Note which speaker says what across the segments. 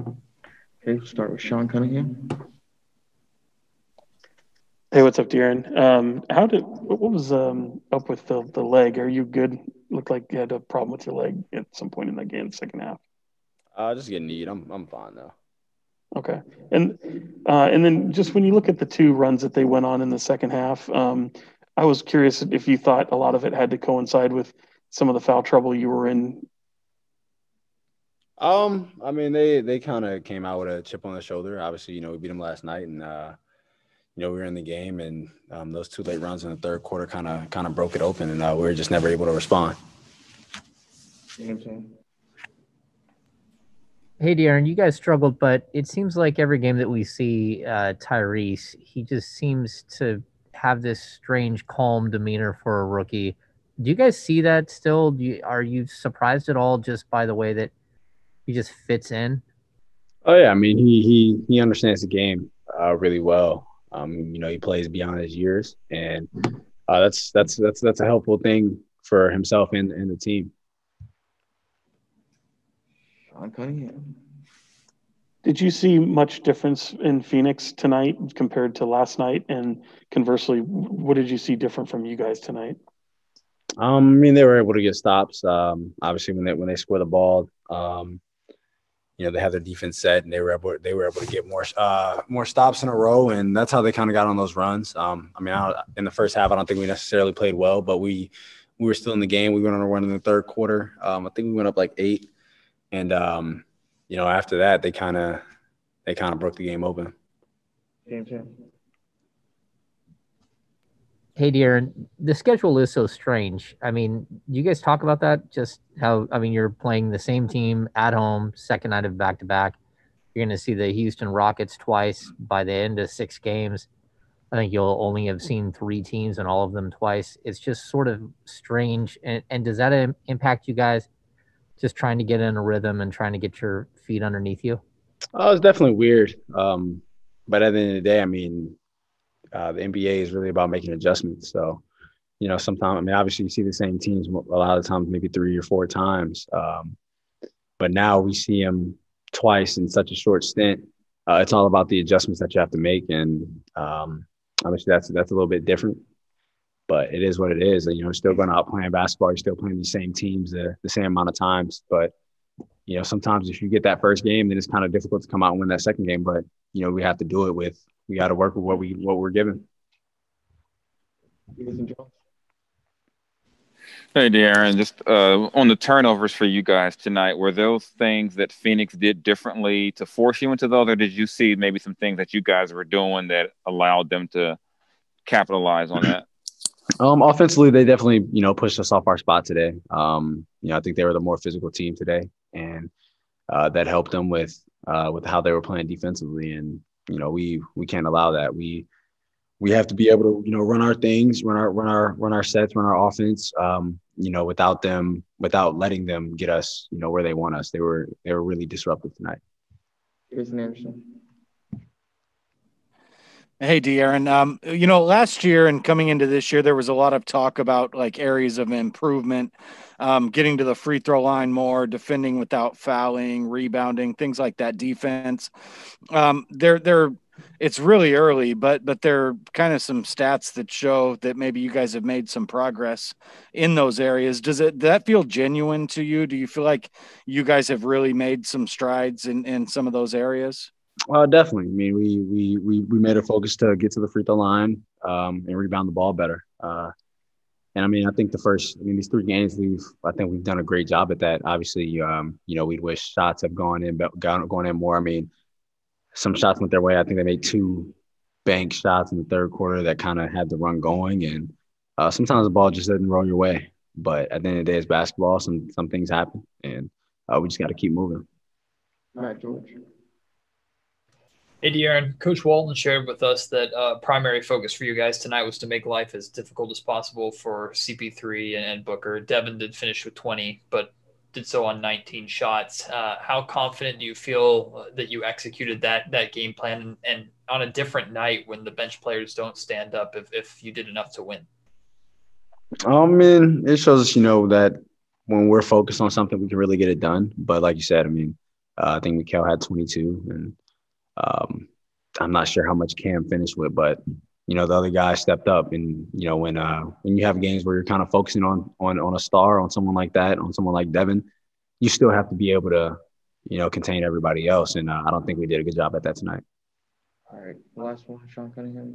Speaker 1: Okay, we'll start with Sean Cunningham.
Speaker 2: Hey, what's up, Darren? What was up with the leg? Are you good? Looked like you had a problem with your leg at some point in that game, the second half.
Speaker 3: Just getting need. I'm fine though.
Speaker 2: Okay, and and then just when you look at the two runs that they went on in the second half, I was curious if you thought a lot of it had to coincide with some of the foul trouble you were in.
Speaker 3: I mean they kind of came out with a chip on the shoulder. Obviously, we beat them last night, and we were in the game, and those two late runs in the third quarter kind of broke it open, and we were just never able to respond.
Speaker 1: James.
Speaker 4: Hey, Darren, you guys struggled, but it seems like every game that we see Tyrese, he just seems to have this strange, calm demeanor for a rookie. Do you guys see that still? Are you surprised at all just by the way that he just fits in?
Speaker 3: Oh yeah, I mean he understands the game really well. He plays beyond his years, and that's a helpful thing for himself and the team.
Speaker 1: Sean Cunningham.
Speaker 2: Did you see much difference in Phoenix tonight compared to last night? And conversely, what did you see different from you guys tonight?
Speaker 3: I mean, they were able to get stops. Obviously, when they score the ball, they have their defense set, and they were able to get more stops in a row, and that's how they kind of got on those runs. In the first half, I don't think we necessarily played well, but we were still in the game. We went on a run in the third quarter. I think we went up like 8, and after that, they kind of broke the game open.
Speaker 1: James.
Speaker 4: Hey, Darren, the schedule is so strange. I mean, do you guys talk about that? Just how, you're playing the same team at home, second night of back-to-back. You're going to see the Houston Rockets twice by the end of 6 games. I think you'll only have seen 3 teams and all of them twice. It's just sort of strange. And does that impact you guys just trying to get in a rhythm and trying to get your feet underneath you?
Speaker 3: Oh, it's definitely weird. But at the end of the day, the NBA is really about making adjustments. So, sometimes, obviously you see the same teams a lot of times, maybe 3 or 4 times. But now we see them twice in such a short stint. It's all about the adjustments that you have to make. And obviously that's a little bit different, but it is what it is. And, still going out playing basketball, you're still playing these same teams the same amount of times. But, sometimes if you get that first game, then it's kind of difficult to come out and win that second game. But, we have to do it we got to work with what we're given.
Speaker 5: Hey, Darren, just on the turnovers for you guys tonight, were those things that Phoenix did differently to force you into those, or did you see maybe some things that you guys were doing that allowed them to capitalize on that?
Speaker 3: Offensively, they definitely, pushed us off our spot today. I think they were the more physical team today, and that helped them with how they were playing defensively. And we can't allow that. We have to be able to run our things, run our sets, run our offense. Without letting them get us where they want us. They were really disruptive tonight.
Speaker 1: Here's an Anderson.
Speaker 6: Hey, De'Aaron. Last year and coming into this year, there was a lot of talk about like areas of improvement, getting to the free throw line more, defending without fouling, rebounding, things like that. Defense. It's really early, but there are kind of some stats that show that maybe you guys have made some progress in those areas. Does that feel genuine to you? Do you feel like you guys have really made some strides in some of those areas?
Speaker 3: Definitely. I mean, we made a focus to get to the free throw line and rebound the ball better. And I think these 3 games I think we've done a great job at that. Obviously, we'd wish shots have gone in more. Some shots went their way. I think they made 2 bank shots in the third quarter that kind of had the run going. And sometimes the ball just doesn't roll your way. But at the end of the day, it's basketball. Some things happen, and we just got to keep moving.
Speaker 1: All right, George.
Speaker 7: Hey, De'Aaron, Coach Walton shared with us that primary focus for you guys tonight was to make life as difficult as possible for CP3 and Booker. Devin did finish with 20, but did so on 19 shots. How confident do you feel that you executed that game plan and on a different night when the bench players don't stand up if you did enough to win?
Speaker 3: It shows us, that when we're focused on something, we can really get it done. But like you said, I think Mikal had 22, and I'm not sure how much Cam finished with, but the other guys stepped up. And when you have games where you're kind of focusing on a star, on someone like that, on someone like Devin, you still have to be able to contain everybody else. And I don't think we did a good job at that tonight.
Speaker 1: All right, last one, Sean Cunningham.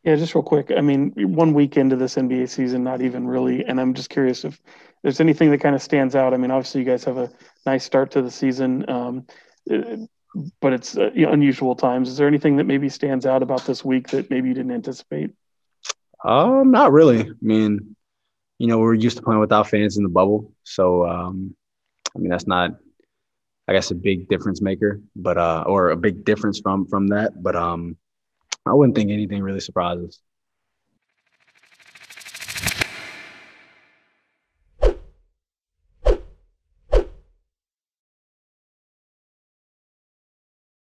Speaker 2: Yeah, just real quick. I mean, 1 week into this NBA season, not even really. And I'm just curious if there's anything that kind of stands out. I mean, obviously, you guys have a nice start to the season, but it's unusual times. Is there anything that maybe stands out about this week that maybe you didn't anticipate?
Speaker 3: Not really. I mean, we're used to playing without fans in the bubble. So, I mean, that's not, I guess, a big difference maker, but or a big difference from that. But I wouldn't think anything really surprises.